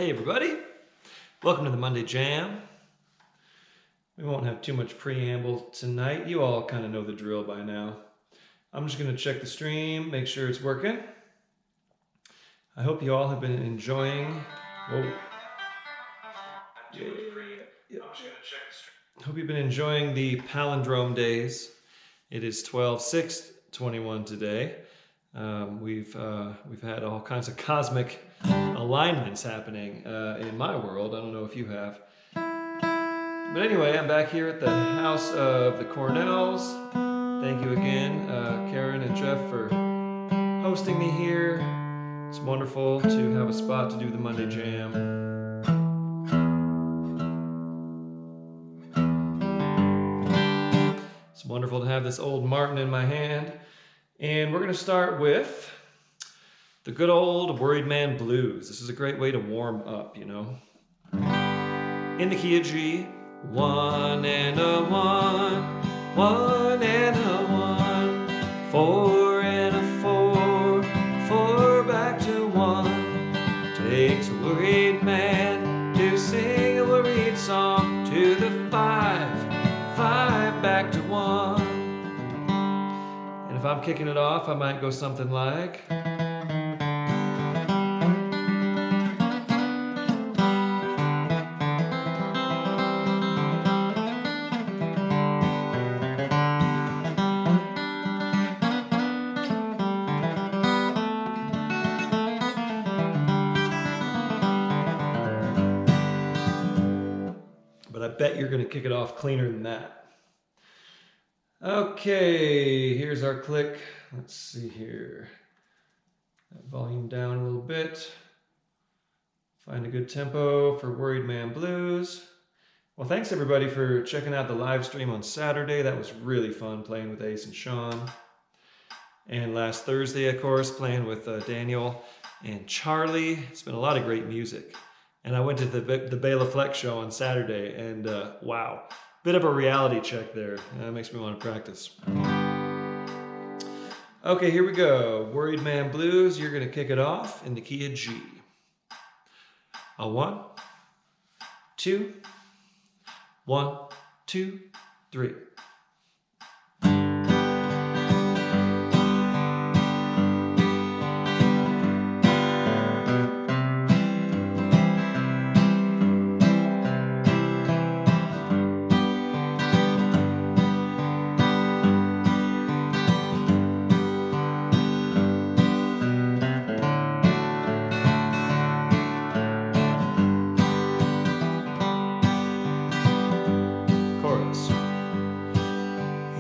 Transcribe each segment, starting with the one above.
Hey everybody, welcome to the Monday Jam. We won't have too much preamble tonight. You all kind of know the drill by now. I'm just going to check the stream, make sure it's working. I hope you all have been enjoying. Whoa. Hope you've been enjoying the palindrome days. It is 12/6/21 today. We've had all kinds of cosmic alignments happening in my world. I don't know if you have. But anyway, I'm back here at the house of the Cornells. Thank you again, Karen and Jeff, for hosting me here. It's wonderful to have a spot to do the Monday Jam. It's wonderful to have this old Martin in my hand. And we're going to start with the good old Worried Man Blues. This is a great way to warm up, you know. In the key of G, 1 and a 1, 1 and a 1, 4 and a 4, 4 back to 1. Takes a worried man to sing a worried song to the 5, 5 back to 1. And if I'm kicking it off, I might go something like... But I bet you're going to kick it off cleaner than that. Okay, here's our click. Let's see here. That volume down a little bit. Find a good tempo for Worried Man Blues. Well, thanks everybody for checking out the live stream on Saturday. That was really fun playing with Ace and Sean. And last Thursday, of course, playing with Daniel and Charlie. It's been a lot of great music. And I went to the Bela Fleck show on Saturday, and wow, bit of a reality check there. That makes me want to practice. Okay, here we go. Worried Man Blues. You're going to kick it off in the key of G. A 1, 2, 1, 2, 3.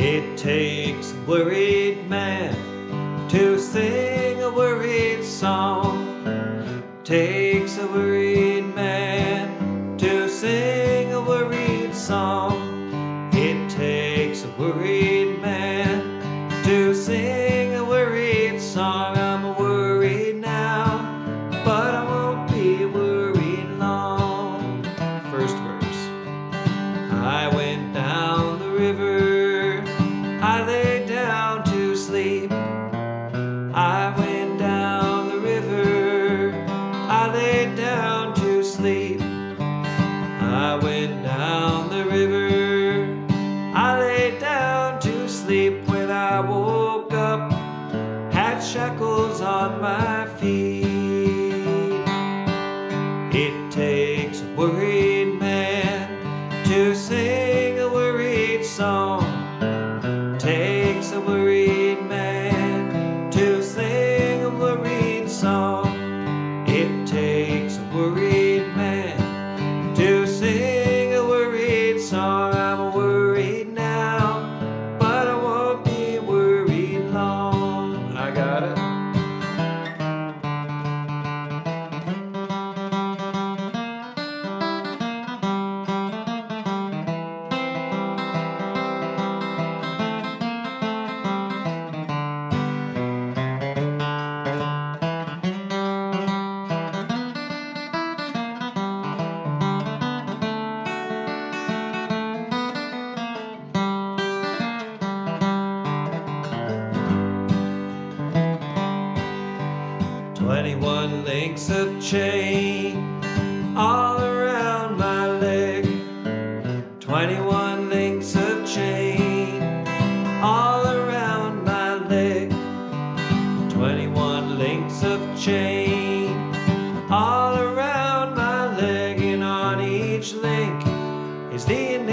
It takes a worried man to sing a worried song. Takes a worried man to sing a worried song. It takes a worried man to sing a worried song. I'm worried now, but I won't be worried long. First verse. I went down the river, I lay down to sleep. I went down the river, I lay down to sleep. I went down the river, I lay down to sleep. When I woke up, had shackles on my feet. It takes a worried man to sing a worried song. Takes a worried man to sing a worried song. It takes a worried man to sing a worried song. I'm worried now, but I won't be worried long. I got it. Links of chain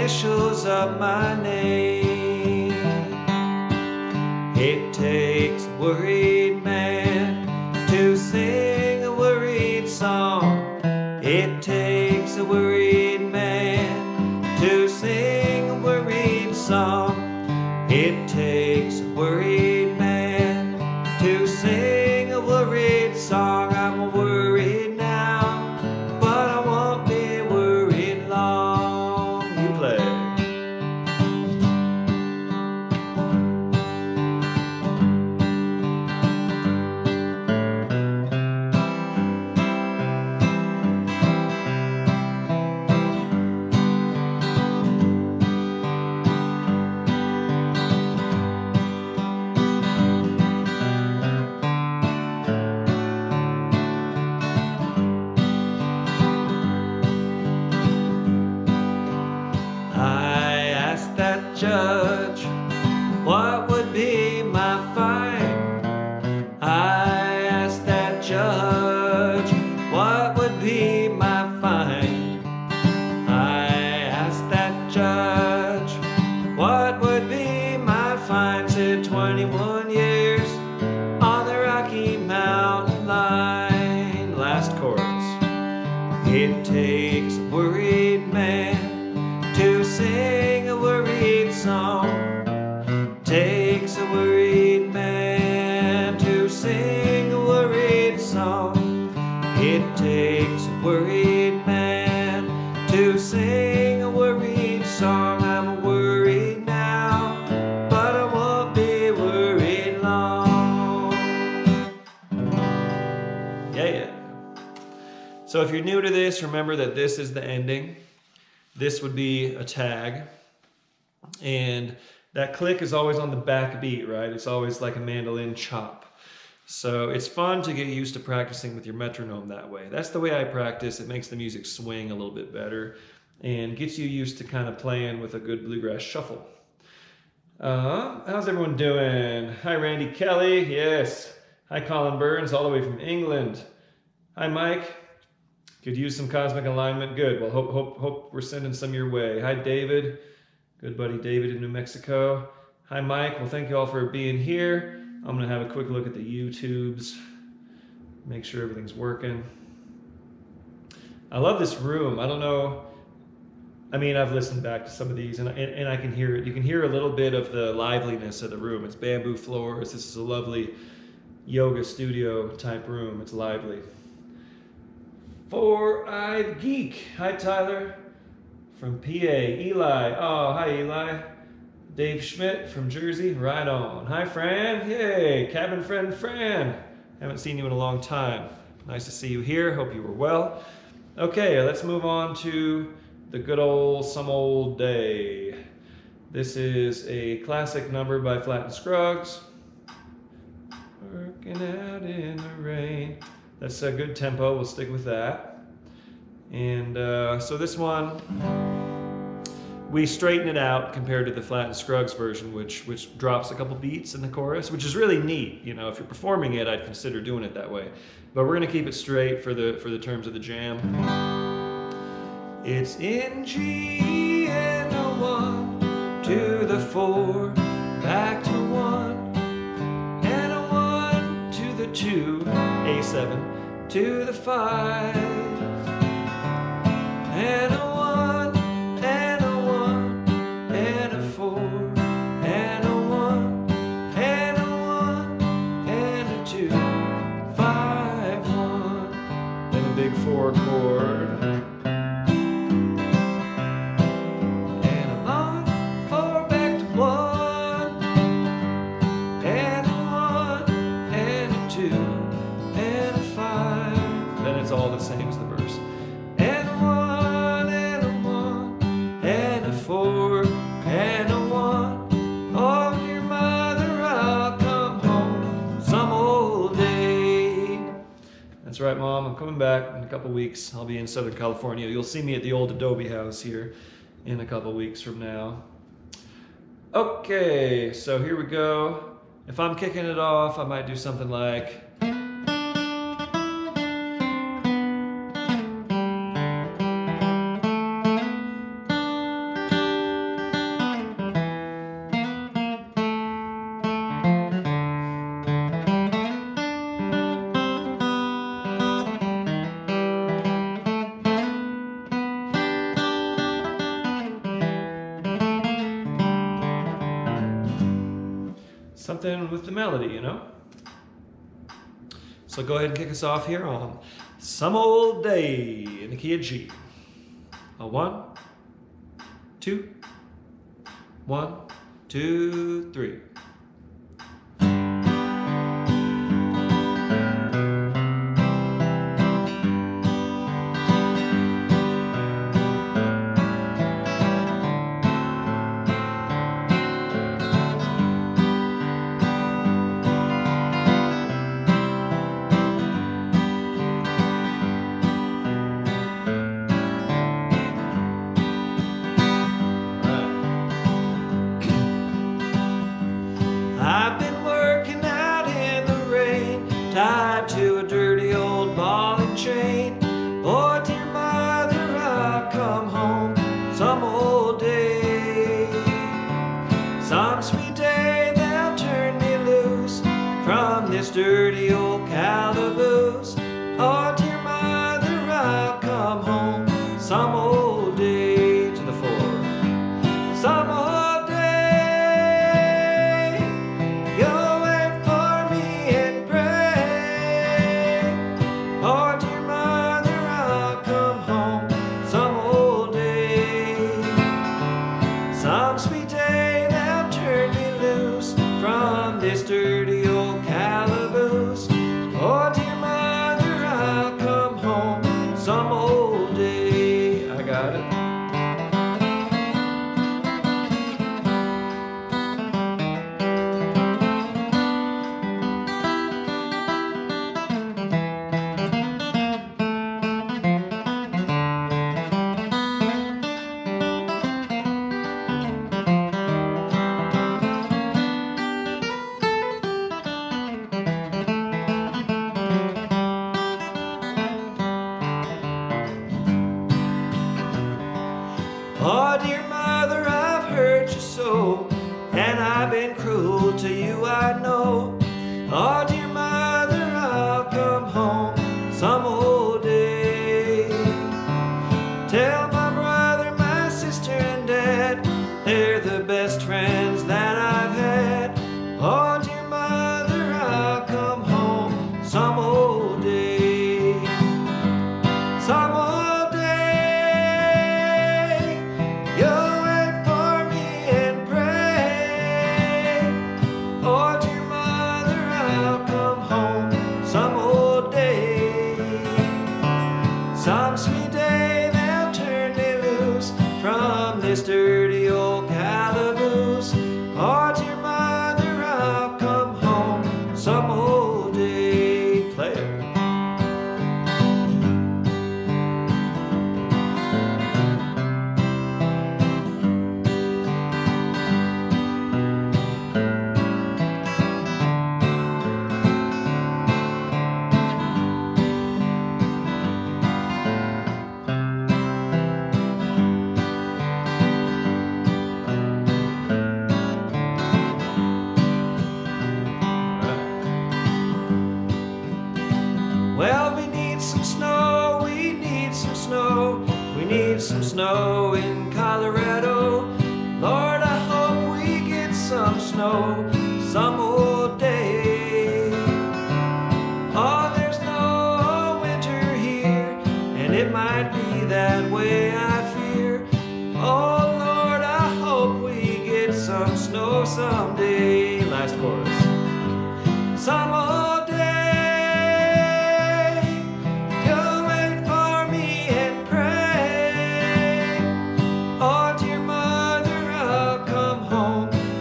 initials of my name. It takes a worried man to sing a worried song. It takes a worried man to sing a worried song. It takes a worried man to sing a worried song. I'm worried now, but I won't be worried long. You play. Judge, what would be my fine? I asked that judge, what would be my fine? I asked that judge, what would be my fine? Said 21 years on the Rocky Mountain line. Last chorus. It takes a worried man to sing a worried song. Takes a worried man to sing a worried song. It takes a worried man to sing a worried song. I'm worried now, but I won't be worried long. Yeah. So if you're new to this, remember that this is the ending. This would be a tag. And that click is always on the back beat, right? It's always like a mandolin chop. So it's fun to get used to practicing with your metronome that way. That's the way I practice. It makes the music swing a little bit better and gets you used to kind of playing with a good bluegrass shuffle. How's everyone doing? Hi, Randy Kelly. Yes. Hi, Colin Burns, all the way from England. Hi, Mike. Could use some cosmic alignment. Good. Well, hope we're sending some your way. Hi, David. Good buddy David in New Mexico. Hi, Mike. Well, thank you all for being here. I'm going to have a quick look at the YouTubes. Make sure everything's working. I love this room. I don't know. I mean, I've listened back to some of these and I can hear it. You can hear a little bit of the liveliness of the room. It's bamboo floors. This is a lovely yoga studio type room. It's lively. Four-Eyed Geek. Hi, Tyler. From PA. Eli. Oh, hi, Eli. Dave Schmidt from Jersey. Right on. Hi, Fran. Yay. Cabin friend Fran. Haven't seen you in a long time. Nice to see you here. Hope you were well. Okay, let's move on to the good old Some Old Day. This is a classic number by Flatt and Scruggs. Working out in the rain. That's a good tempo. We'll stick with that. And so this one, we straighten it out compared to the Flatt and Scruggs version, which drops a couple beats in the chorus, which is really neat. You know, if you're performing it, I'd consider doing it that way. But we're gonna keep it straight for the terms of the jam. It's in G and a 1 to the 4, back to 1 and a 1 to the 2, A7 to the 5 and a 1 and a 1 and a 4 and a 1 and a 1 and a 2, 5, 1, then a big 4 chord. All the same as the verse. And a 1 and a 1 and a 4 and a 1. Oh, dear mother, I'll come home some old day. That's right, Mom. I'm coming back in a couple weeks. I'll be in Southern California. You'll see me at the old adobe house here in a couple weeks from now. Okay, so here we go. If I'm kicking it off, I might do something like something with the melody, you know? So go ahead and kick us off here on Some Old Day in the key of G. A 1, 2, 1, 2, 3. I've been working out in the rain, tied to a dirty old ball and chain. Oh, dear mother, I'll come home some old day. Some sweet day they'll turn me loose from this dirty old calaboose. Oh, dear mother, I'll come home some old day. To the fore. Some old day. Some sweet day they'll turn me loose from this dirty old calaboose. Oh, dear mother, I'll come home some old day. I got it. Oh, dear mother, I've hurt you so, and I've been cruel to you, I know. Oh, dear mother, I'll come home some old day. Tell my brother, my sister, and dad, they're the best friends that I've had. Oh, dear mother, I'll come home some old day. Some old day. You'll wait for me and pray. Oh, dear mother, I'll come home some old day. Some sweet day they'll turn me loose from this dirty old calaboose. Oh, dear mother, I'll come home some old day. Play it. Well, we need some snow, we need some snow, we need some snow in Colorado. Lord, I hope we get some snow some old day. Oh, there's no winter here, and it might be that way, I fear. Oh, Lord, I hope we get some snow someday. Last chorus. Some old day.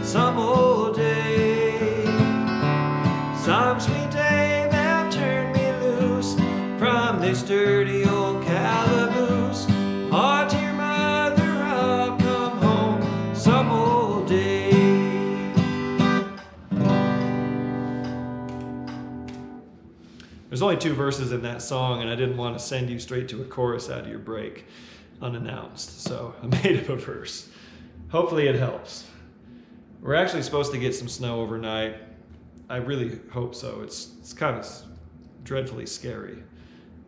Some old day, some sweet day they'll turn me loose from this dirty old calaboose. Oh, dear mother, I'll come home some old day. There's only 2 verses in that song, and I didn't want to send you straight to a chorus out of your break unannounced, so I made up a verse. Hopefully it helps. We're actually supposed to get some snow overnight. I really hope so. It's kind of dreadfully scary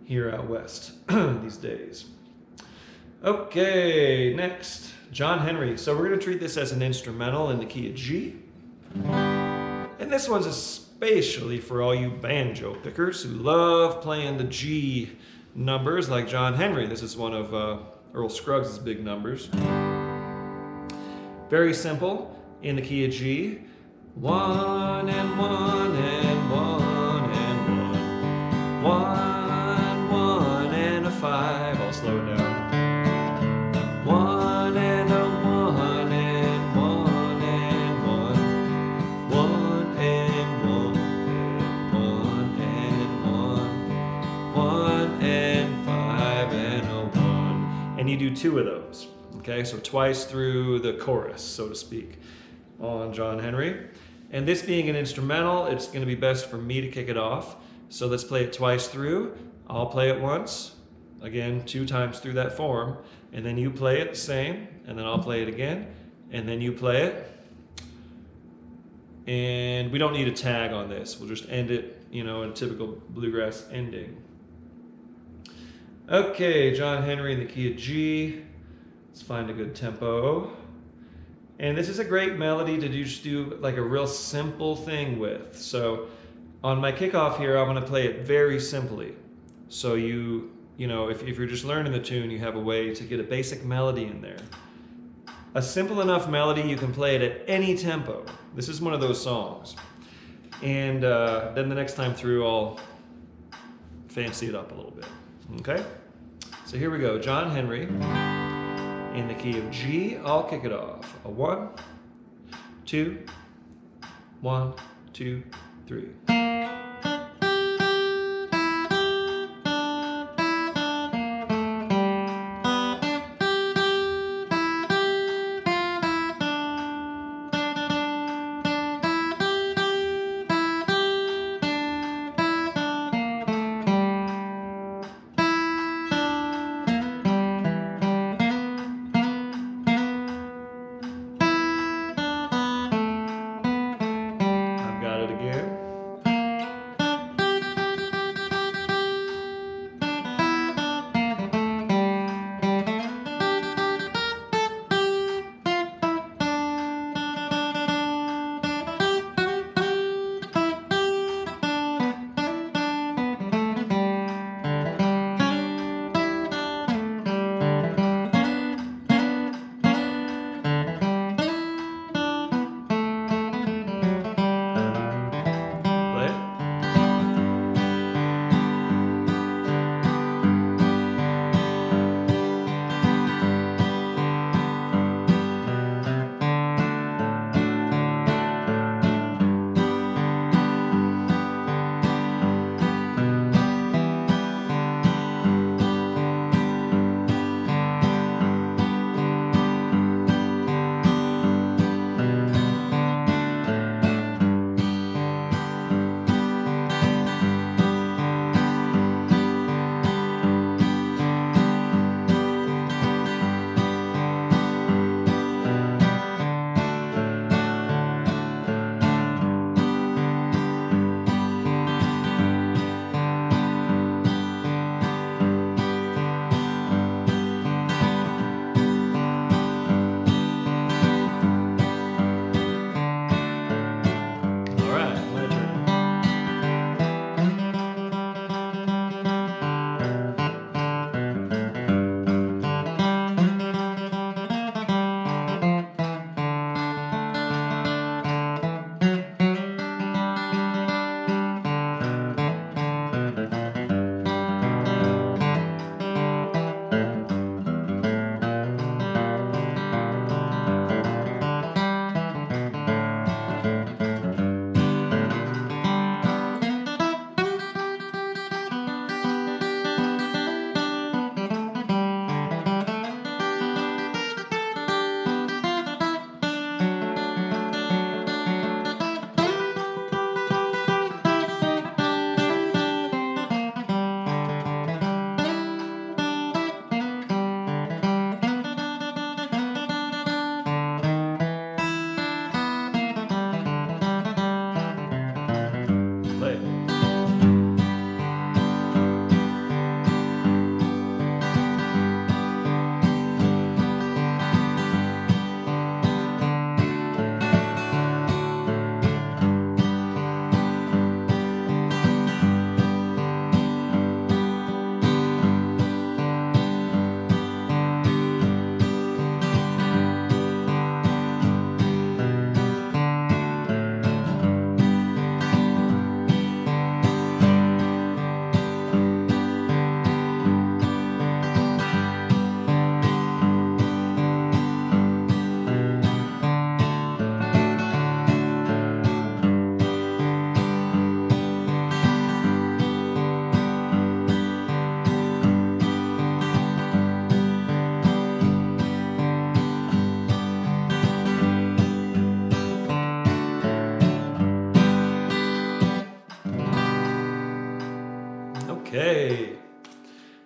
here out west these days. Okay, next, John Henry. So we're going to treat this as an instrumental in the key of G. And And this one's especially for all you banjo pickers who love playing the G numbers like John Henry. This is one of Earl Scruggs' big numbers. Very simple, in the key of G. 1 and 1 and 1 and 1. 1, 1 and a 5. I'll slow it down. 1 and a 1 and 1 and 1. 1 and 1 and 1 and 1. 1 and 5 and a 1. And you do 2 of those. Okay, so twice through the chorus, so to speak, on John Henry. And this being an instrumental, it's going to be best for me to kick it off. So let's play it twice through. I'll play it once, again, 2 times through that form, and then you play it the same, and then I'll play it again, and then you play it. And we don't need a tag on this. We'll just end it, you know, in typical bluegrass ending. Okay, John Henry in the key of G. Let's find a good tempo. And this is a great melody to just do like a real simple thing with. So on my kickoff here, I'm going to play it very simply. So you know, if you're just learning the tune, you have a way to get a basic melody in there. A simple enough melody, you can play it at any tempo. This is one of those songs. And then the next time through, I'll fancy it up a little bit. Okay? So here we go. John Henry. In the key of G, I'll kick it off. A 1, 2, 1, 2, 3.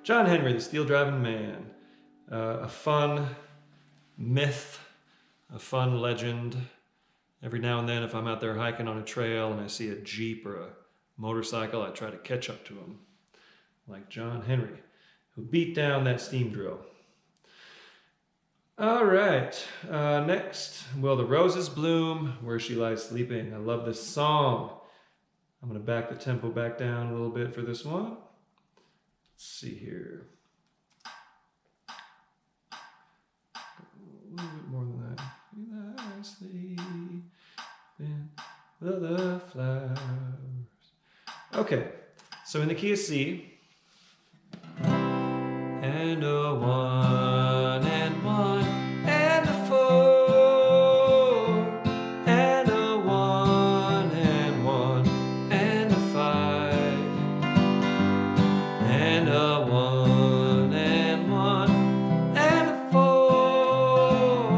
John Henry, the Steel Driving Man. A fun myth, a fun legend. Every now and then if I'm out there hiking on a trail and I see a Jeep or a motorcycle, I try to catch up to him. Like John Henry, who beat down that steam drill. All right, next, Will the Roses Bloom Where She Lies Sleeping? I love this song. I'm going to back the tempo back down a little bit for this one. Let's see here. A little bit more than that. She lies sleeping with the flowers. Okay, so in the key of C, and a 1 and 1 and a 4 and a 1 and 1 and a 5 and a 1 and 1 and a 4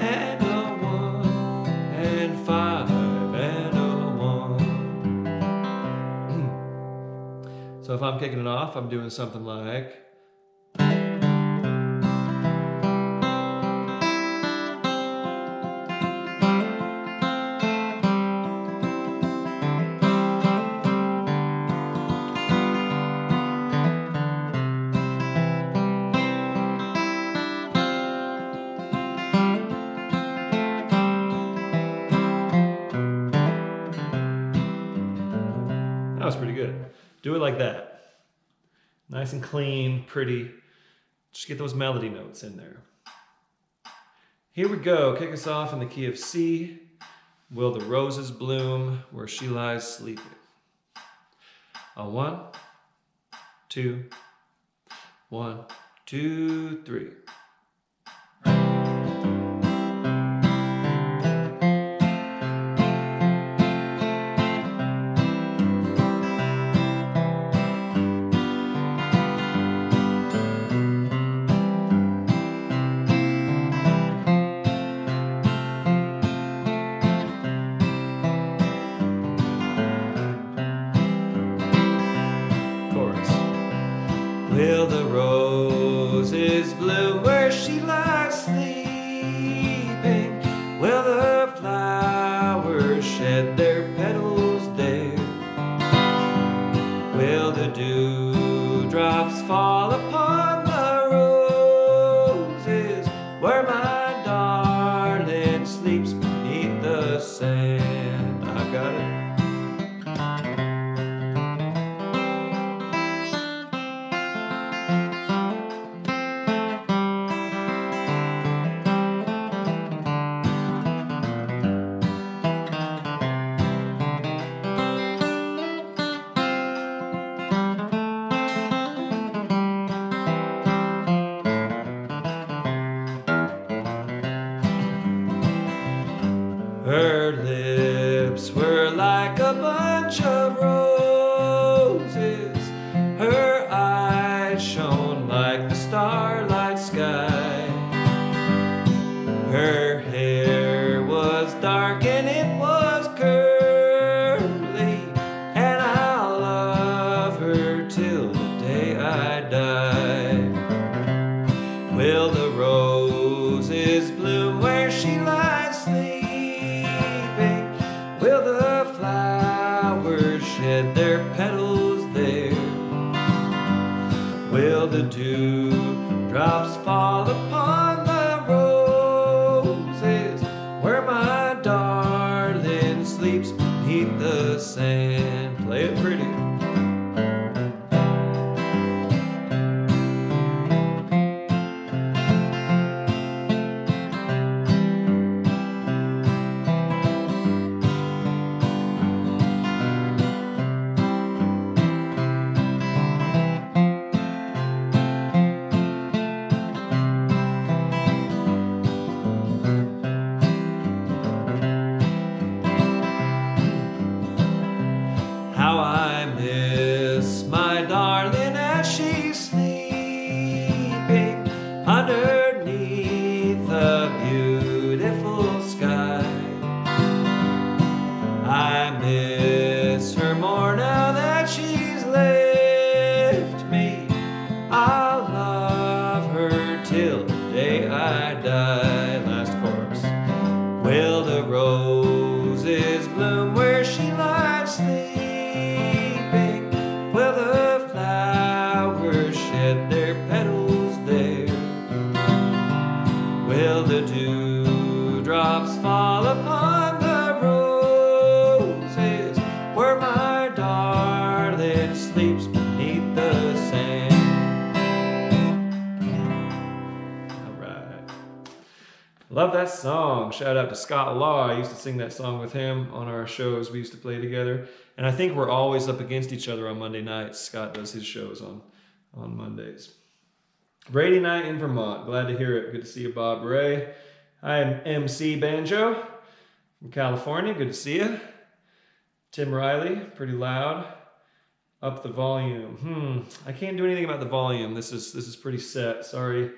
and a 1 and 5 and a 1. So if I'm kicking it off, I'm doing something like that was pretty good. Do it like that. Nice and clean, pretty. Just get those melody notes in there. Here we go. Kick us off in the key of C. Will the Roses Bloom Where She Lies Sleeping? A 1, 2, 1, 2, 3. Will the roses bloom where she lies sleeping? Will the flowers shed their petals there? Will the dewdrops fall upon the roses where my darling sleeps beneath the sand? I've got it. Her lips were like a bunch of roses. Her eyes shone like the starlight sky. Her hair was dark and it was curly, and I'll love her till the day I die. Will the roses bloom where she lies sleeping? Will the flowers shed their petals there? Will the dewdrops fall upon the roses where my darling sleeps beneath the sand? Play it pretty. till the day I die. Last chorus. Will the roses bloom where she lies sleeping? Will the flowers shed their petals there? Will the dewdrops fall upon the roses where my darling sleeps beneath the sand? All right. Love that song. Shout out to Scott Law. I used to sing that song with him on our shows we used to play together. And I think we're always up against each other on Monday nights. Scott does his shows on Mondays. Brady night in Vermont. Glad to hear it. Good to see you, Bob Ray. I am MC Banjo from California. Good to see you. Tim Riley, pretty loud. Up the volume. I can't do anything about the volume. This is pretty set. Sorry.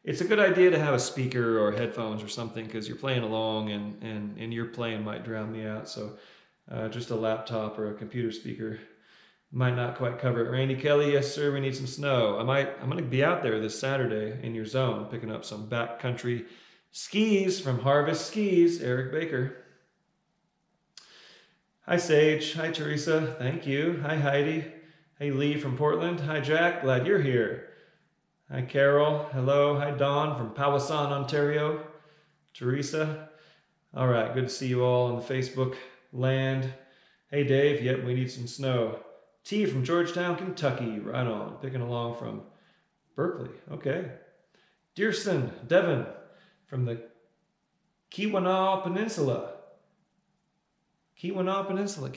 It's a good idea to have a speaker or headphones or something because you're playing along and your playing might drown me out. So just a laptop or a computer speaker might not quite cover it. Randy Kelly, yes sir, we need some snow. I'm going to be out there this Saturday in your zone picking up some backcountry skis from Harvest Skis. Eric Baker. Hi Sage. Hi Teresa. Thank you. Hi Heidi. Hey Lee from Portland. Hi Jack. Glad you're here. Hi Carol. Hello. Hi Dawn from Powassan, Ontario. Teresa. All right. Good to see you all on the Facebook land. Hey Dave. Yep, we need some snow. T from Georgetown, Kentucky. Right on. Picking along from Berkeley. Okay. Dearson. Devon from the Keweenaw Peninsula. Keweenaw Peninsula.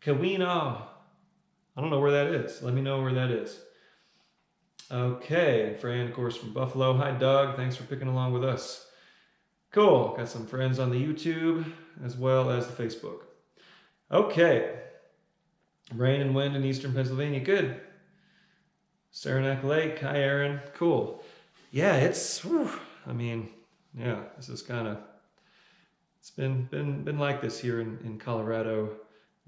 Keweenaw. I don't know where that is. Let me know where that is. Okay. Fran, of course, from Buffalo. Hi, Doug. Thanks for picking along with us. Cool. Got some friends on the YouTube as well as the Facebook. Okay. Rain and wind in eastern Pennsylvania. Good. Saranac Lake. Hi, Aaron. Cool. Yeah, it's, yeah, this is kind of, it's been like this here in Colorado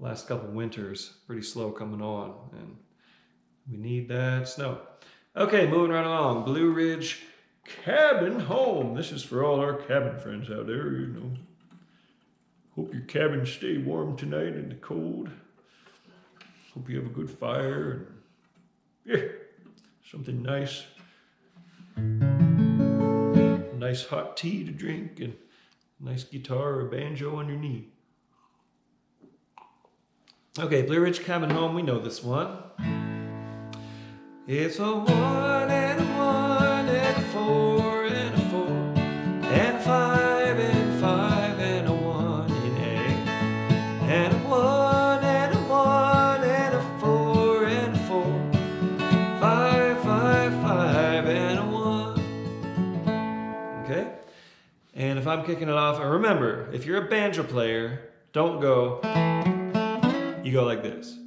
last couple winters. Pretty slow coming on, and we need that snow. Okay, moving right along. Blue Ridge Cabin Home. This is for all our cabin friends out there, you know. Hope your cabin stay warm tonight in the cold. Hope you have a good fire and yeah, something nice. Nice hot tea to drink and a nice guitar or banjo on your knee. Okay, Blue Ridge Cabin Home, we know this one. It's a 1 and a 1 and a 4 and a 4 and a 5 and 5 and a 1 in A and a 1 and a 1 and a 4 and a 4 5 5 5 and a 1. Okay, and if I'm kicking it off, and remember, if you're a banjo player, don't go. You go like this.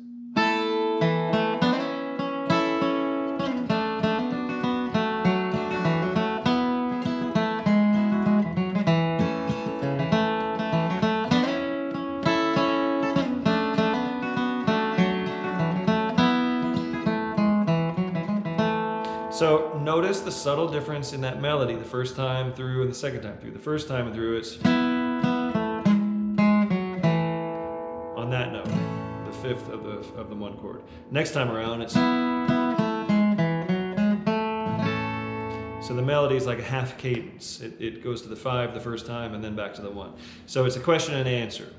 So notice the subtle difference in that melody the first time through and the second time through. The first time through it's on that note, the fifth of the one chord. Next time around it's, so the melody is like a half cadence. It goes to the 5 the first time and then back to the 1. So it's a question and answer.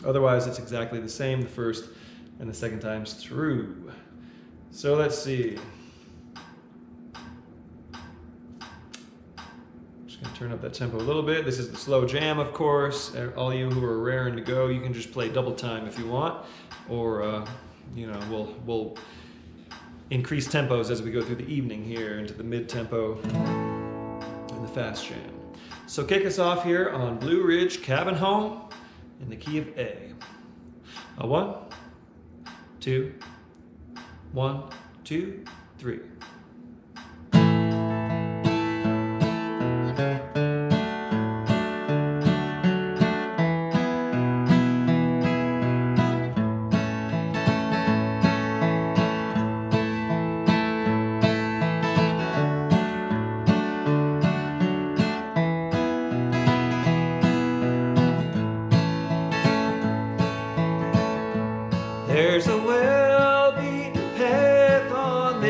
Otherwise it's exactly the same the first and the second times through. So let's see. Turn up that tempo a little bit. This is the slow jam, of course. All you who are raring to go, you can just play double time if you want, or we'll increase tempos as we go through the evening here into the mid tempo and the fast jam. So kick us off here on Blue Ridge Cabin Home in the key of A. A 1, 2, 1, 2, 3.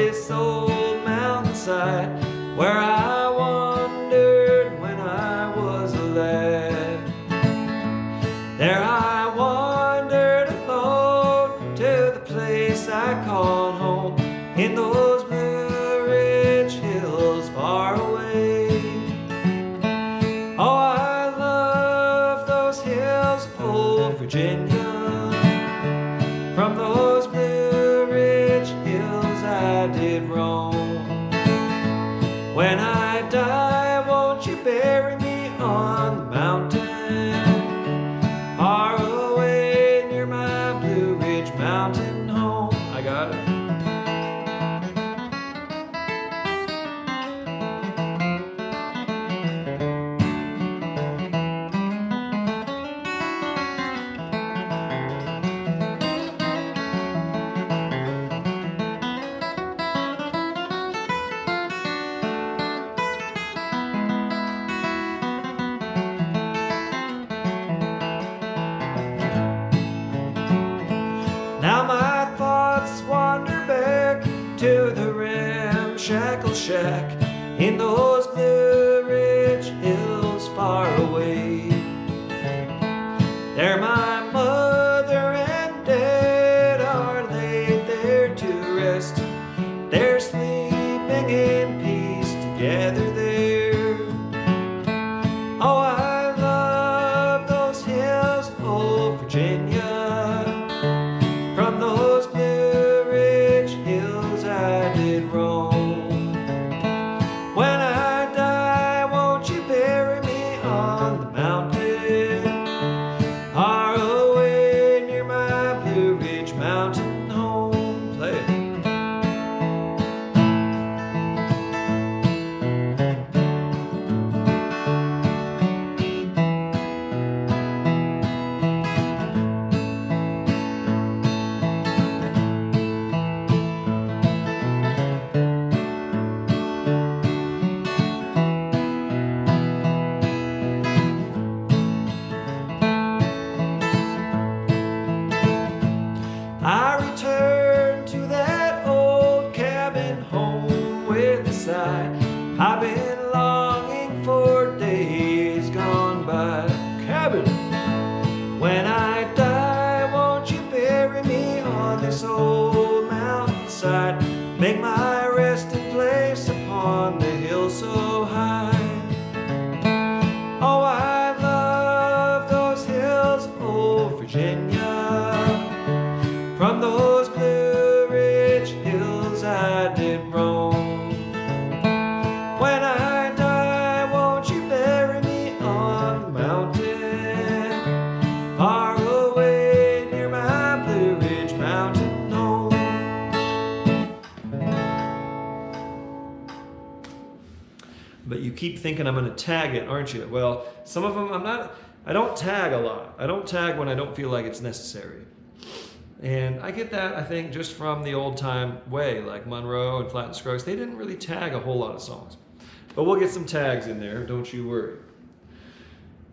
this old mountainside where I wandered when I was a lad. There I wandered alone to the place I called home, in those Blue Ridge hills far away. Oh, I love those hills of old Virginia. From those Blue Ridge hills I did roam. When I die, won't you bury me on the mountain, far away near my Blue Ridge mountain home? I got it. Now my thoughts wander back to the ramshackle shack in those Blue Ridge hills far away. There my mother and dad are laid there to rest. They're sleeping in peace together there. Oh, I love those hills of old Virginia. From those Blue Ridge hills I did roam. When I die, won't you bury me on the mountain, far away near my Blue Ridge mountain home? Play it. I return to that old cabin home with a sigh. I've been longing for days gone by. Cabin. When I die, won't you bury me on this old mountainside? Make my resting place upon the hill so high. Oh, I love those hills of old Virginia. From those Blue Ridge hills I did roam. When I die, won't you bury me on the mountain, far away near my Blue Ridge mountain home? But you keep thinking I'm going to tag it, aren't you? Well, some of them I don't tag a lot. I don't tag when I don't feel like it's necessary. And I get that, I think, just from the old time way, like Monroe and Flat and Scruggs. They didn't really tag a whole lot of songs. But we'll get some tags in there, don't you worry.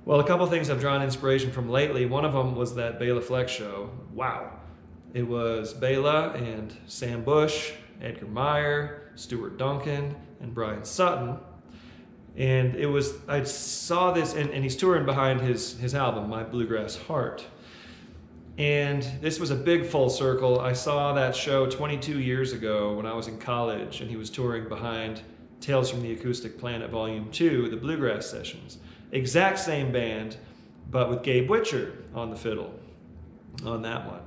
Well, a couple things I've drawn inspiration from lately. One of them was that Bela Fleck show. Wow. It was Bela and Sam Bush, Edgar Meyer, Stuart Duncan, and Brian Sutton. And it was, I saw this, and he's touring behind his album, My Bluegrass Heart. And this was a big full circle. I saw that show 22 years ago when I was in college, and he was touring behind Tales from the Acoustic Planet Volume 2, the Bluegrass Sessions. Exact same band, but with Gabe Witcher on the fiddle on that one.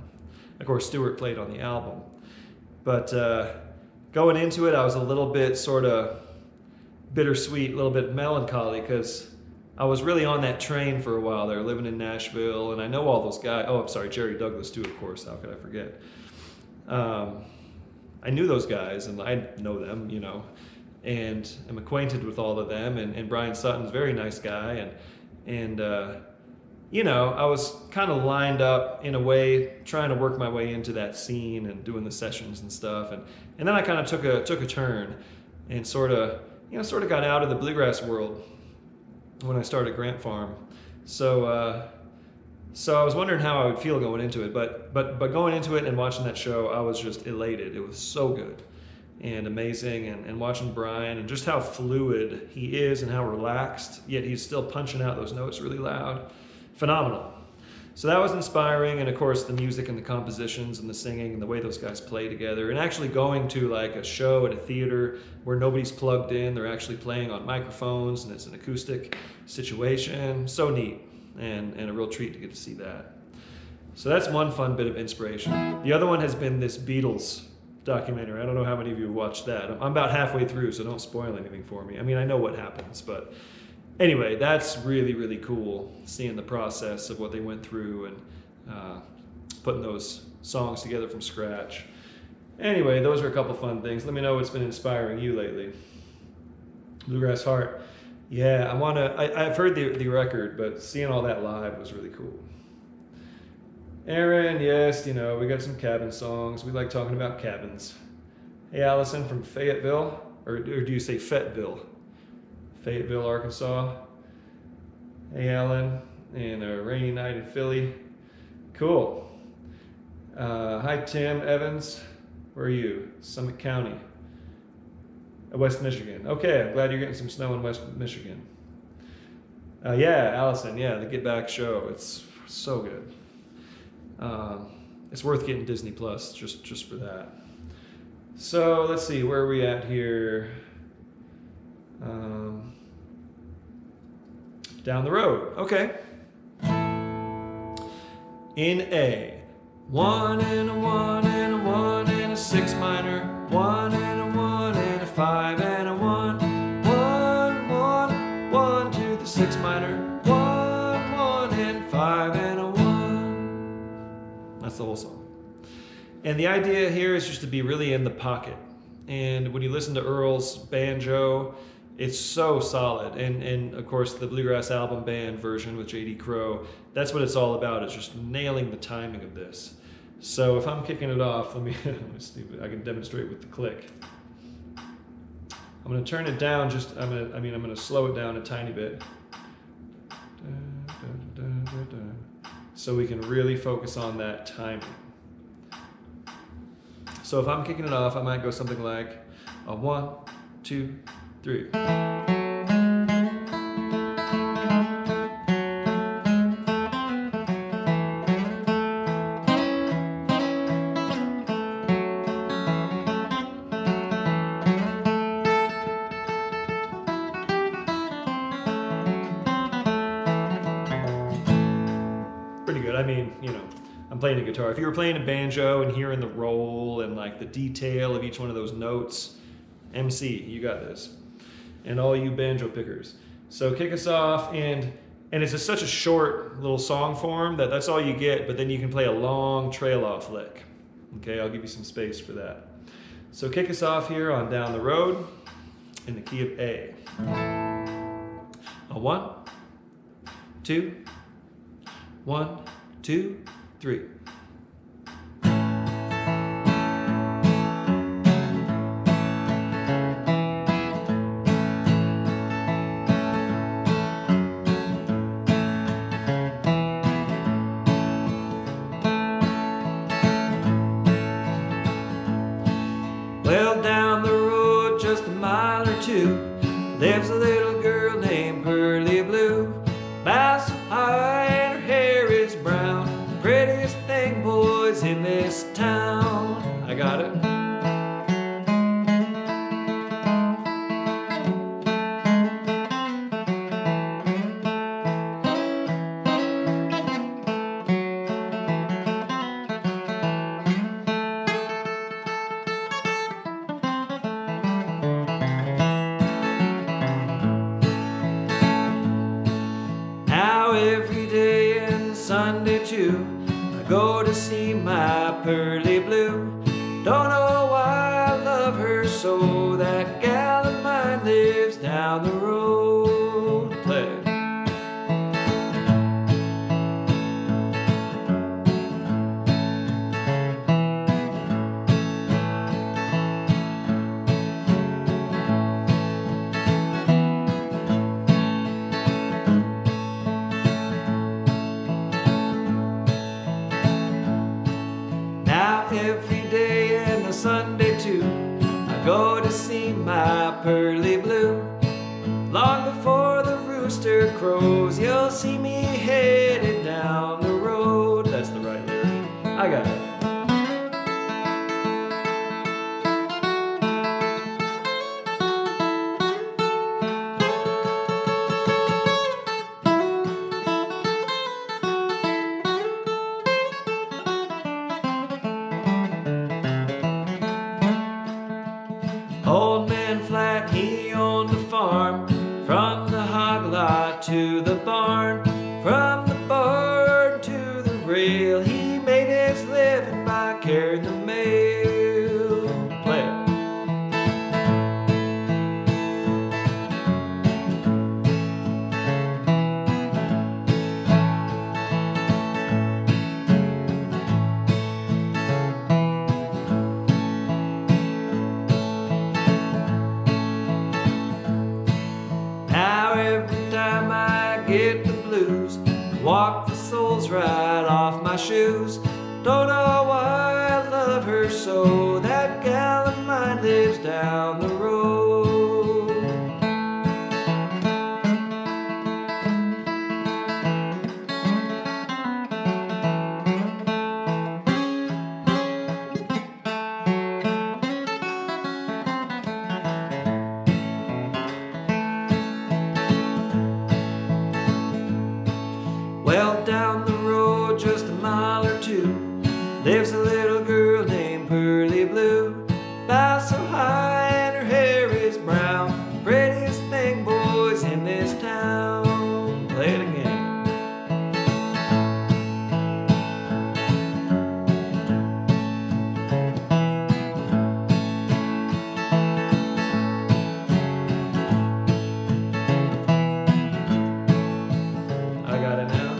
Of course, Stewart played on the album. But going into it, I was a little bit sort of bittersweet, a little bit melancholy, because I was really on that train for a while there, living in Nashville, and I know all those guys. Oh, I'm sorry, Jerry Douglas too, of course. How could I forget? I knew those guys, and I know them, you know, and I'm acquainted with all of them. And Brian Sutton's a very nice guy, and you know, I was kind of lined up in a way, trying to work my way into that scene and doing the sessions and stuff, and then I kind of took a turn and sort of got out of the bluegrass world when I started Grant Farm. So I was wondering how I would feel going into it, but going into it and watching that show, I was just elated. It was so good. and amazing, and watching Brian and just how fluid he is and how relaxed, yet he's still punching out those notes really loud. Phenomenal. So that was inspiring, and of course the music and the compositions and the singing and the way those guys play together, and actually going to like a show at a theater where nobody's plugged in, they're actually playing on microphones and it's an acoustic situation. So neat, and a real treat to get to see that. So that's one fun bit of inspiration. The other one has been this Beatles documentary. I don't know how many of you watched that. I'm about halfway through, so don't spoil anything for me. I mean, I know what happens, but anyway, that's really, really cool, seeing the process of what they went through and putting those songs together from scratch. Anyway, those are a couple fun things. Let me know what's been inspiring you lately. Bluegrass Heart. Yeah, I've heard the record, but seeing all that live was really cool. Aaron, yes, you know, we got some cabin songs. We like talking about cabins. Hey, Allison from Fayetteville, or do you say Fayetteville? Fayetteville, Arkansas. Hey, Alan, and a rainy night in Philly. Cool. Hi, Tim Evans. Where are you? Summit County. West Michigan. Okay, I'm glad you're getting some snow in West Michigan. Yeah, Allison, yeah, the Get Back show. It's so good. It's worth getting Disney Plus just for that. So let's see, where are we at here? Down the road. Okay. In A, 1 and a 1 and a 1 and a 6 minor, 1 and a 1 and a 5 and a 1, 1, 1, 1 to the 6 minor, 1, 1 and 5 and a 1. That's the whole song. And the idea here is just to be really in the pocket. And when you listen to Earl's banjo, it's so solid. And of course, the Bluegrass album band version with J.D. Crowe, that's what it's all about, is just nailing the timing of this. So if I'm kicking it off, let me see if I can demonstrate with the click. I'm going to turn it down I'm going to slow it down a tiny bit. So we can really focus on that timing. So if I'm kicking it off, I might go something like a 1, 2, 3. Pretty good. I mean, you know, I'm playing a guitar. If you were playing a banjo and hearing the roll and like the detail of each one of those notes, MC, you got this. And all you banjo pickers. So kick us off, and it's such a short little song form that's all you get, but then you can play a long trail off lick. Okay, I'll give you some space for that. So kick us off here on Down the Road in the key of A. A 1, 2, 1, 2, 3. Well, down the road just a mile or two lives a little girl named Pearly Blue. About so high and her hair is brown, the prettiest thing, boys, in this town. I got it. Now every day and Sunday too, I go to see my Pearly Blue. Don't know why I love her so, that gal of mine lives down the road. Play it. Now every day and a Sunday too, I go go to see my pearly blue. Long before the rooster crows, you'll see me headed down the road. That's the right lyric. I got it. Old man Flat, he owned a farm, from the hog lot to the barn, from the barn to the rail. He made his living by carrying the mail. Play it. Now every time I get the blues, walk the soles right off my shoes. Don't know why I love her so, that gal of mine lives down the road. Well, down the road just a mile or two, lives a little girl named Pearly Blue. About so high and her hair is brown, prettiest thing, boys, in this town. Play it again. I got it now.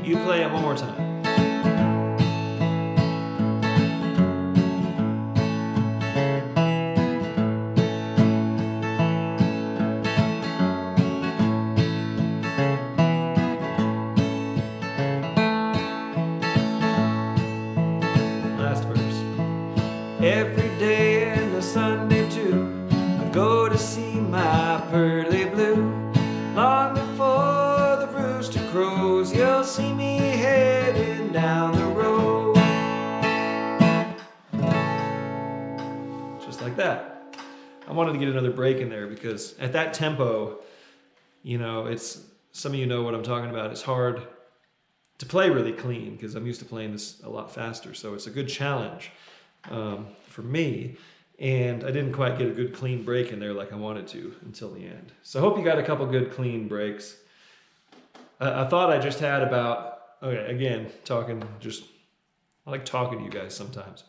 You play it one more time. Last verse. Every day and a Sunday too, I go to see my pearly blue. Long before the rooster crows, you'll see me heading down the road. Just like that. I wanted to get another break in there because at that tempo, you know, it's, some of you know what I'm talking about. It's hard to play really clean because I'm used to playing this a lot faster. So it's a good challenge for me. And I didn't quite get a good clean break in there like I wanted to until the end. So I hope you got a couple good clean breaks. I thought I just had about, okay, again, I like talking to you guys sometimes.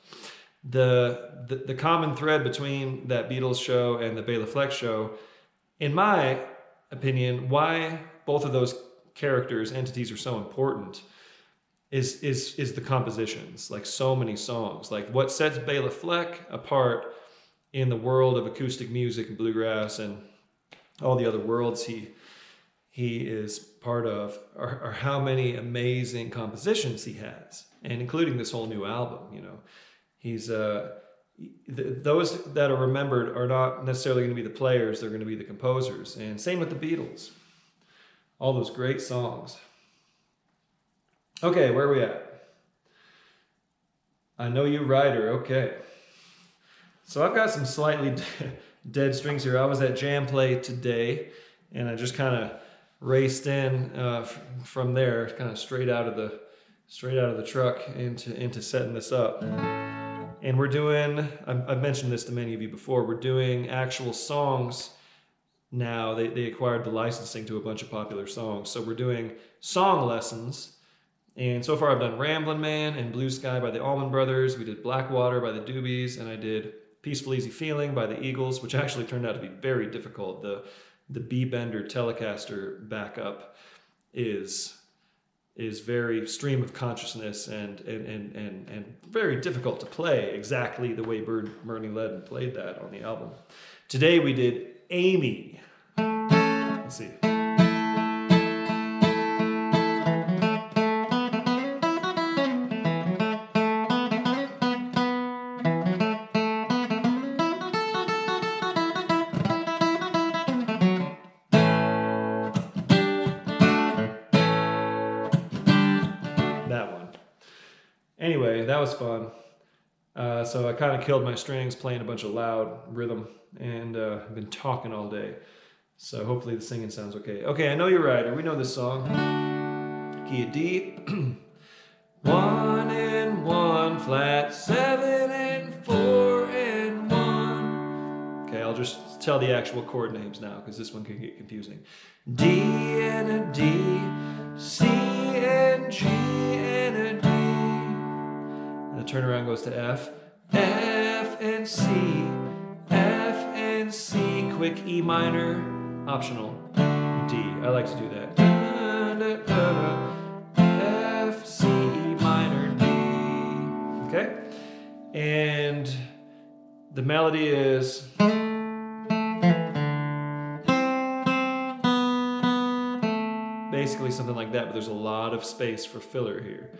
The common thread between that Beatles show and the Bela Fleck show, in my opinion, why both of those characters, entities are so important is the compositions. Like so many songs. Like what sets Bela Fleck apart in the world of acoustic music and bluegrass and all the other worlds he is part of are how many amazing compositions he has, and including this whole new album. You know, he's those that are remembered are not necessarily going to be the players; they're going to be the composers. And same with the Beatles, all those great songs. Okay, where are we at? I Know You Rider. Okay. So I've got some slightly dead strings here. I was at Jam Play today, and I just kind of raced in from there, kind of straight out of the truck into setting this up. And we're doing, I've mentioned this to many of you before, we're doing actual songs now. They acquired the licensing to a bunch of popular songs. So we're doing song lessons. And so far I've done Ramblin' Man and Blue Sky by the Allman Brothers. We did Blackwater by the Doobies, and I did Peaceful Easy Feeling by the Eagles, which actually turned out to be very difficult. The B-Bender Telecaster backup is is very stream of consciousness and very difficult to play exactly the way Bernie Ledden played that on the album. Today we did Amy. Let's see. That one. Anyway, that was fun. So I kind of killed my strings playing a bunch of loud rhythm, and I've been talking all day. So hopefully the singing sounds okay. Okay, I Know You're Rider. We know this song. Key of D. 1 and 1 flat, 7 and 4 and 1. Okay, I'll just tell the actual chord names now because this one can get confusing. D and a D, C and G and a D. And the turnaround goes to F. F and C, F and C, quick E minor, optional, D. I like to do that. F, C, E minor, D. Okay? And the melody is basically something like that, but there's a lot of space for filler here.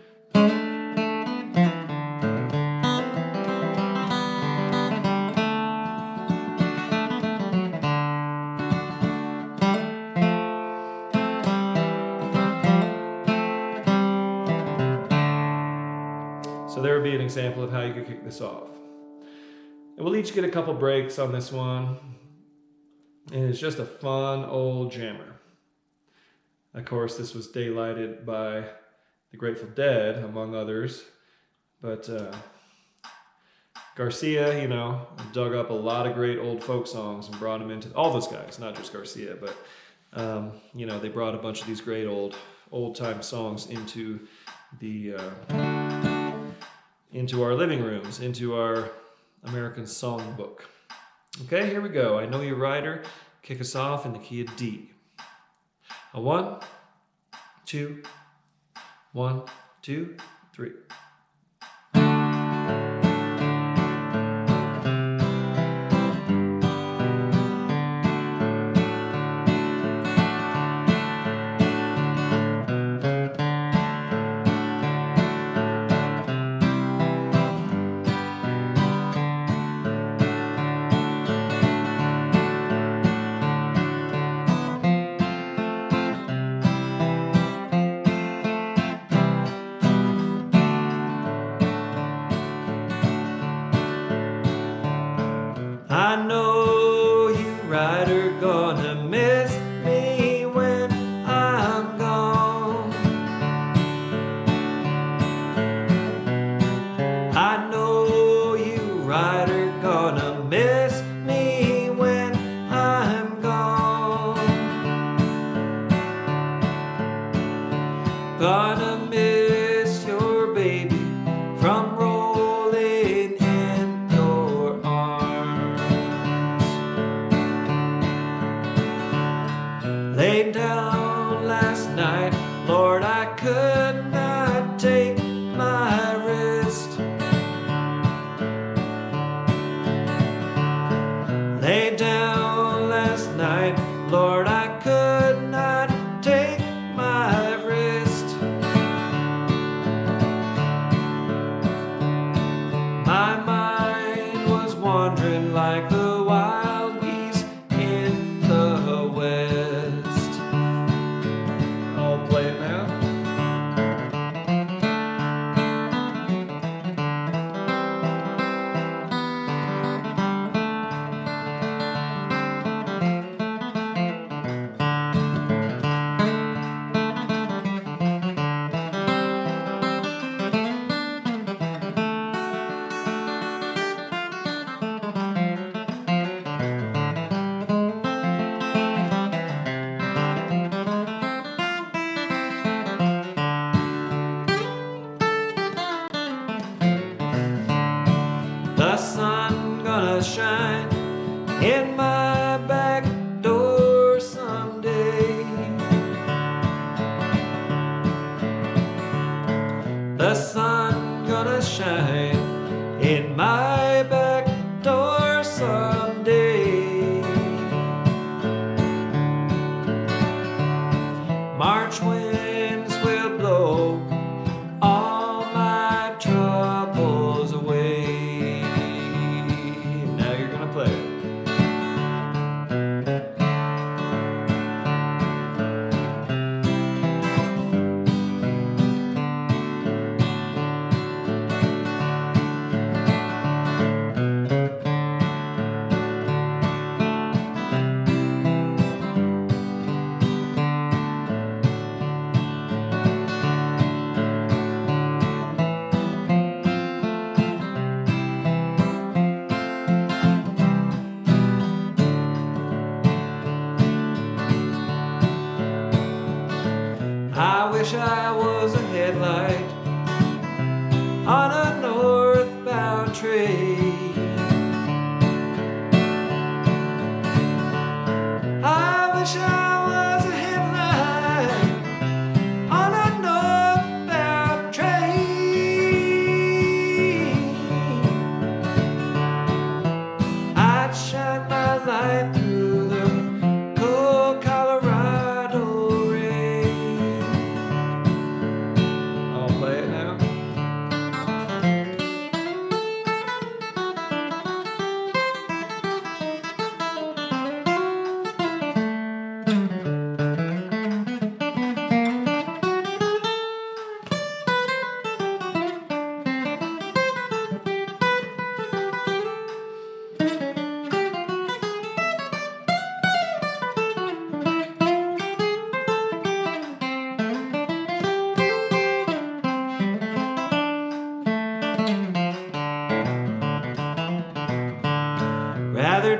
So there would be an example of how you could kick this off. And we'll each get a couple breaks on this one. And it's just a fun old jammer. Of course, this was daylighted by the Grateful Dead, among others. But Garcia, you know, dug up a lot of great old folk songs and brought them into, all those guys, not just Garcia, but, you know, they brought a bunch of these great old-time songs into the, into our living rooms, into our American songbook. Okay, here we go. I Know You're Rider. Kick us off in the key of D. A 1, 2, 1, 2, 3. I know you, rider, gonna miss me when I'm gone. I know you, rider, gonna miss me when I'm gone. Gonna miss your baby from rolling in your arms. Laid down last night, Lord, I could not take my rest. Laid down last night, Lord, I could not take my rest. My mind was wandering like the wild geese in the west. I'll play it now. The sun gonna shine in my back door someday.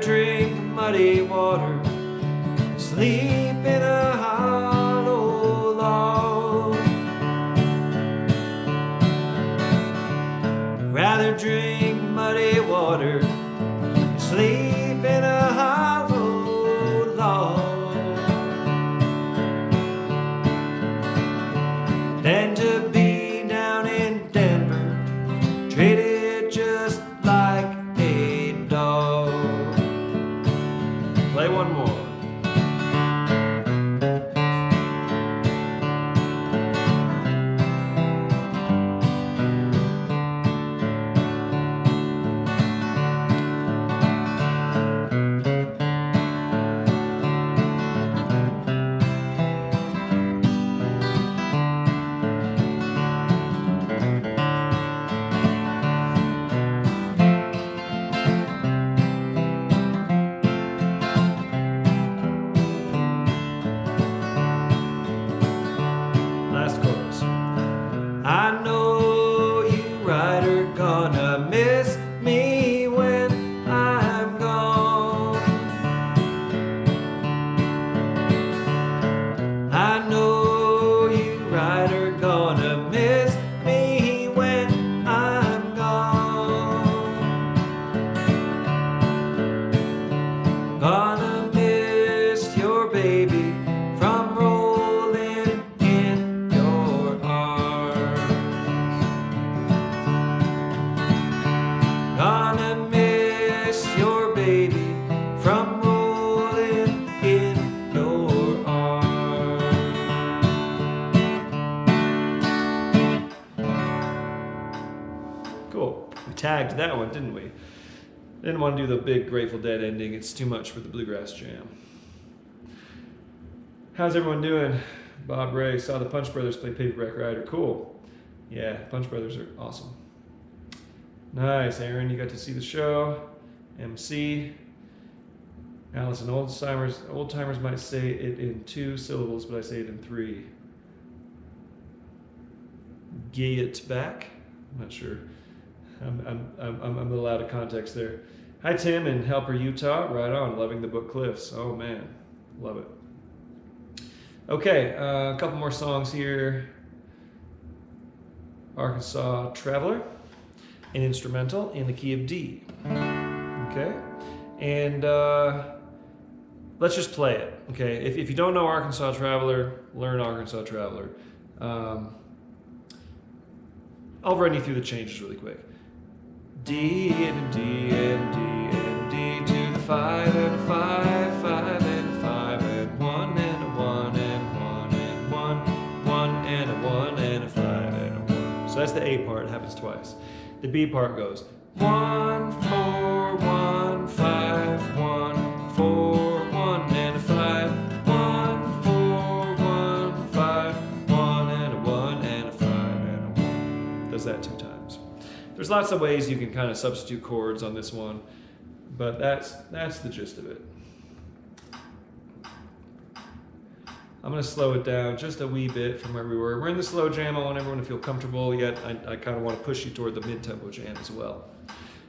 drink muddy water, sleep in a hollow log. Rather drink muddy water, sleep in a hollow log, than to be down in Denver, treated just like a dog. Play one more. I know you rider gonna miss me when I'm gone. I know you rider gonna miss me when I'm gone. Gonna miss your baby from rolling in your arms. Gonna miss your baby from rolling in your arms. Cool. We tagged that one, didn't we? Didn't want to do the big Grateful Dead ending. It's too much for the Bluegrass Jam. How's everyone doing? Bob Ray saw the Punch Brothers play Paperback Rider. Cool. Yeah, Punch Brothers are awesome. Nice, Aaron, you got to see the show. MC. Allison, old timers might say it in 2 syllables, but I say it in 3. Get back? I'm not sure. I'm a little out of context there. Hi, Tim in Helper, Utah. Right on. Loving the book Cliffs. Oh, man. Love it. Okay, a couple more songs here. Arkansas Traveler, an instrumental in the key of D. Okay, and let's just play it. Okay, if you don't know Arkansas Traveler, learn Arkansas Traveler. I'll run you through the changes really quick. D and D and D and D to the 5 and 5, 5 and 5 and 1 and a 1 and 1 and 1, 1 and a 1 and a 5 and a 1. So that's the A part, it happens twice. The B part goes 1, 4, 1, 5, 1, 4, 1 and a 5, 1, 4, 1, 5, 1 and a 1 and a 5 and a 1. Does that 2 times. There's lots of ways you can kind of substitute chords on this one, but that's the gist of it. I'm going to slow it down just a wee bit from where we were. We're in the slow jam. I want everyone to feel comfortable, yet I kind of want to push you toward the mid-tempo jam as well.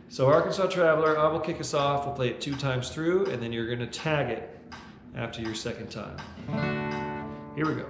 So Arkansas Traveler, I will kick us off. We'll play it 2 times through, and then you're going to tag it after your second time. Here we go.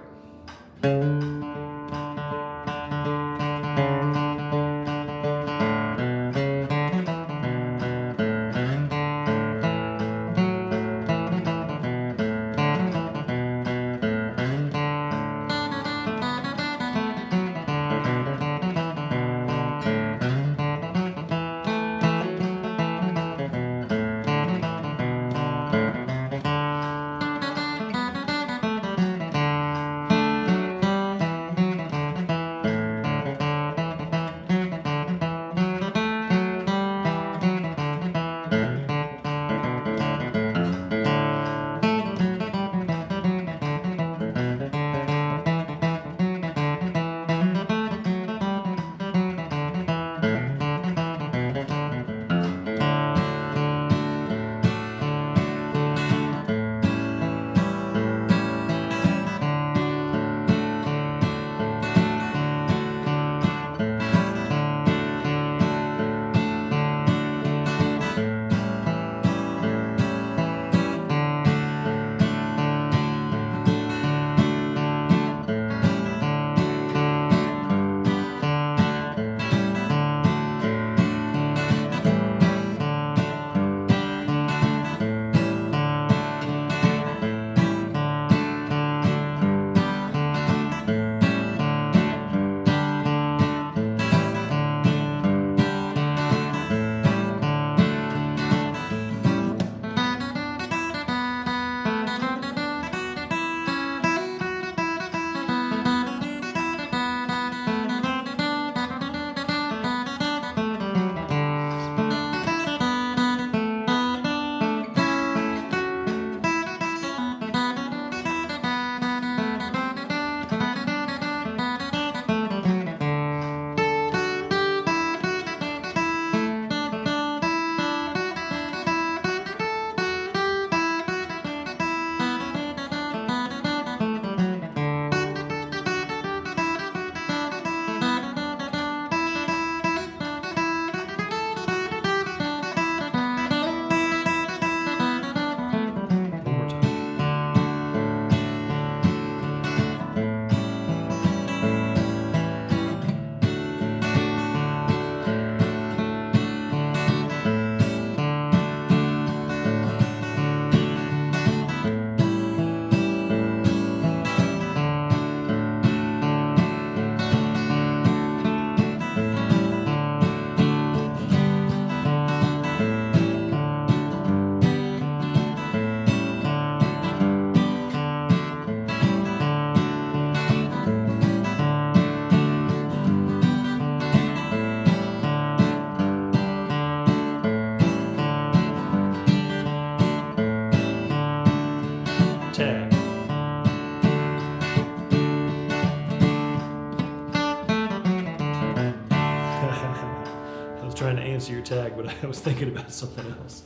was thinking about something else.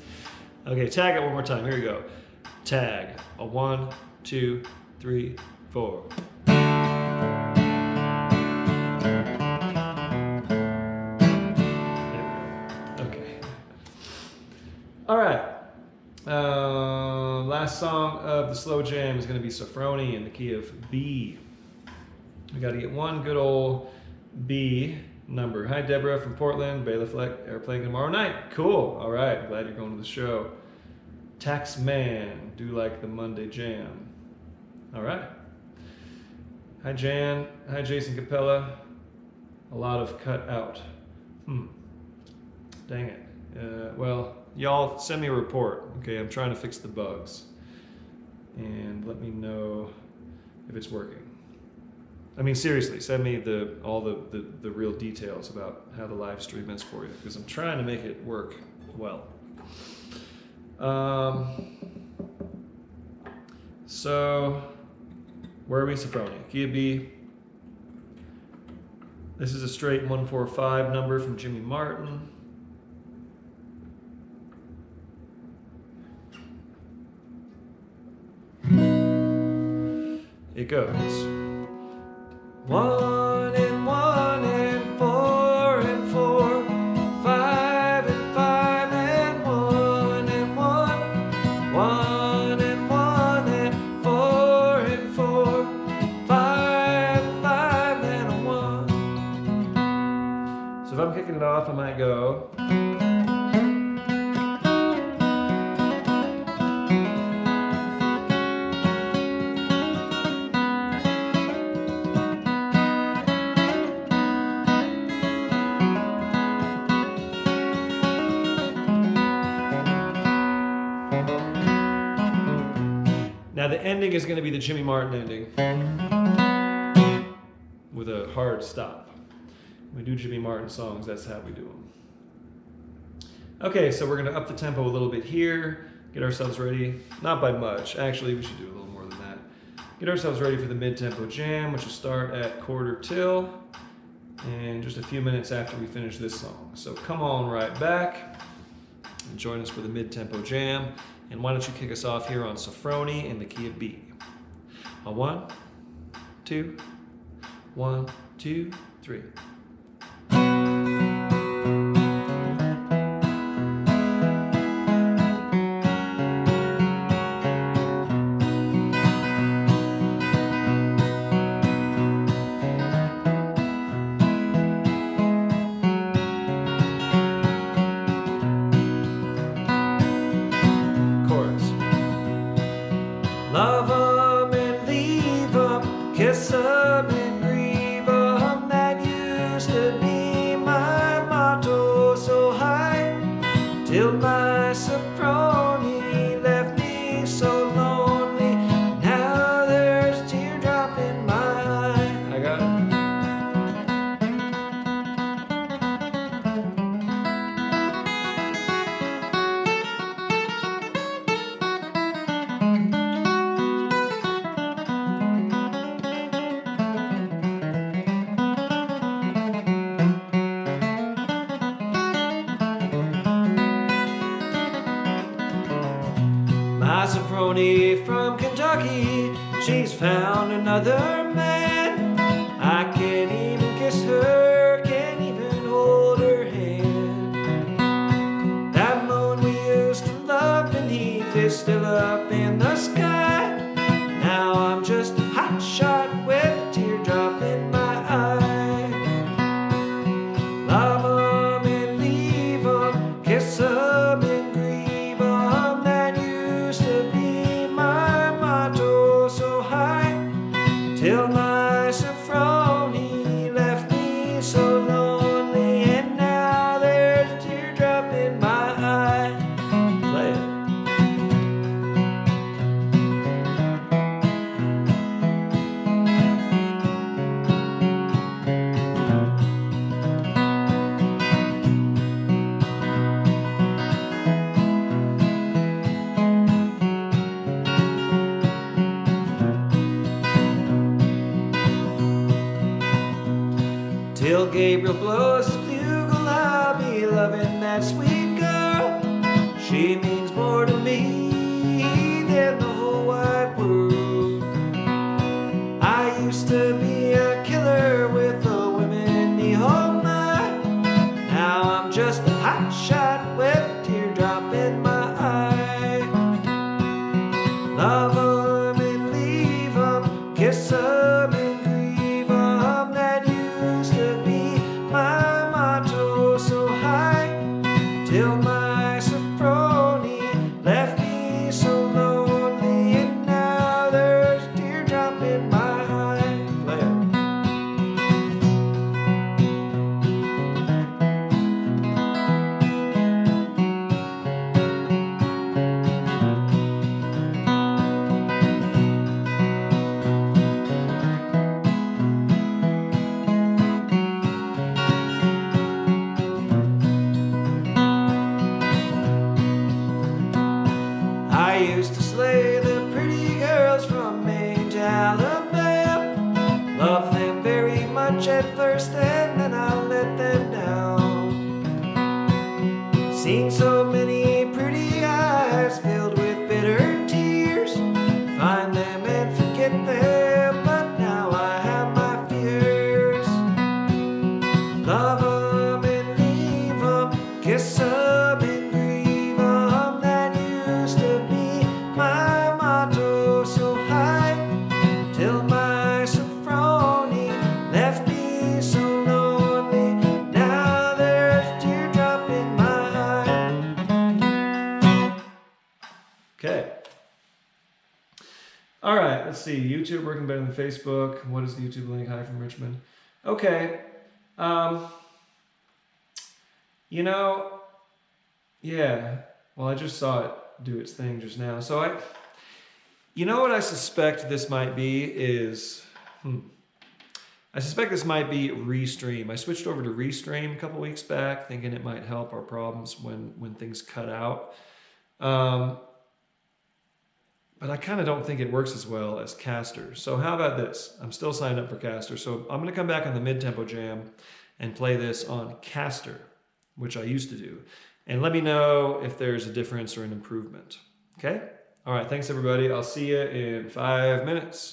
Okay, tag it one more time. Here we go. Tag. A 1, 2, 3, 4. Okay. All right. Last song of the slow jam is going to be Sophronie in the key of B. We got to get one good old B number. Hi, Deborah from Portland. Bailiff are playing tomorrow night. Cool. All right. Glad you're going to the show. Tax Man. Do like the Monday jam. All right. Hi, Jan. Hi, Jason Capella. A lot of cut out. Dang it. Well, y'all send me a report. Okay, I'm trying to fix the bugs. And let me know if it's working. I mean, seriously, send me all the real details about how the live stream is for you, because I'm trying to make it work well. So, where are we? Sophronie. Key of B. This is a straight 1-4-5 number from Jimmy Martin. It goes 1 and 1 and 4 and 4, 5 and 5 and 1 and 1, 1 and 1 and 4 and 4, 5, 5 and a 1. So if I'm kicking it off, I might go. Now the ending is going to be the Jimmy Martin ending with a hard stop. When we do Jimmy Martin songs, that's how we do them. Okay, so we're going to up the tempo a little bit here, get ourselves ready, not by much, actually we should do a little more than that. Get ourselves ready for the mid-tempo jam, which will start at quarter till, and just a few minutes after we finish this song. So come on right back and join us for the mid-tempo jam. And why don't you kick us off here on Sophronie in the key of B. A 1, 2, 1, 2, 3. Love 'em and leave 'em, kiss 'em and grieve 'em. That used to be my motto so high, till my Sophronie left me so lonely. Now there's a teardrop in my eye. I got it. My Sophronie from Kentucky, she's found another man. I can't even kiss her, can't even hold her hand. That moon we used to love beneath is still up in the sky. Now I'm just a hot shot with a teardrop in my eye. Love 'em and leave 'em, kiss 'em and grieve 'em. That used to be my motto so high, till my Sophronie left me so lonely. And now there's a teardrop in my eye. Play it. Till Gabriel blows his bugle, I'll be loving that sweet girl. I used to slay the pretty girls from Maine to Alabama. Loved them very much at first, and then I let them down. Seen so many pretty eyes filled with bitter tears. Find them and forget them, but now I have my fears. Love them and leave them, kiss them and grieve them. That used to be my motto so high, till my Sophronie left me so lonely. Now there's a teardrop in my eye. Okay. All right, let's see. YouTube working better than Facebook. What is the YouTube link? Hi from Richmond. Okay. You know, yeah. Well, I just saw it do its thing just now. So you know what I suspect this might be is, I suspect this might be Restream. I switched over to Restream a couple weeks back, thinking it might help our problems when things cut out. But I kind of don't think it works as well as Caster. So how about this? I'm still signed up for Caster. So I'm going to come back on the mid-tempo jam and play this on Caster, which I used to do. And let me know if there's a difference or an improvement. Okay? All right, thanks everybody. I'll see you in 5 minutes.